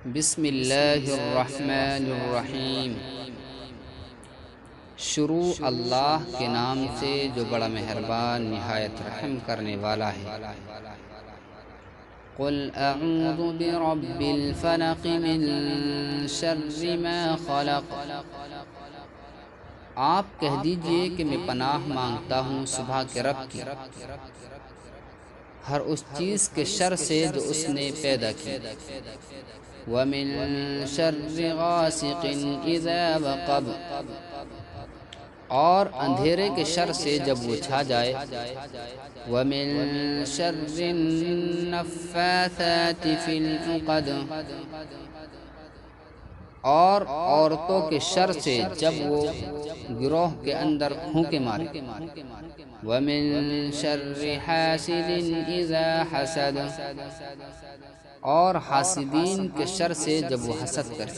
بسم اللہ الرحمن الرحیم۔ شروع اللہ کے نام سے جو بڑا مہربان نہایت رحم کرنے والا ہے۔ قل اعوذ برب الفلق من شر ما خلق۔ آپ کہہ دیجئے کہ میں پناہ مانگتا ہوں صبح کے رب کی، ہر اس چیز کے شر سے جو اس نے پیدا کی۔ وَمِن شَرِّ غَاسِقٍ إِذَا وَقَبَ، اور اندھیرے کے شر سے جب وہ چھا جائے۔ وَمِن شَرِّ النَّفَّاثَاتِ فِي الْعُقَدِ، اور عورتوں کے شر سے جب وہ گروہ کے اندر پھونکے مارے۔ وَمِن شَرِّ حَاسِدٍ إِذَا حَسَدَ، اور حاسدین کے شر سے جب وہ حسد کرے۔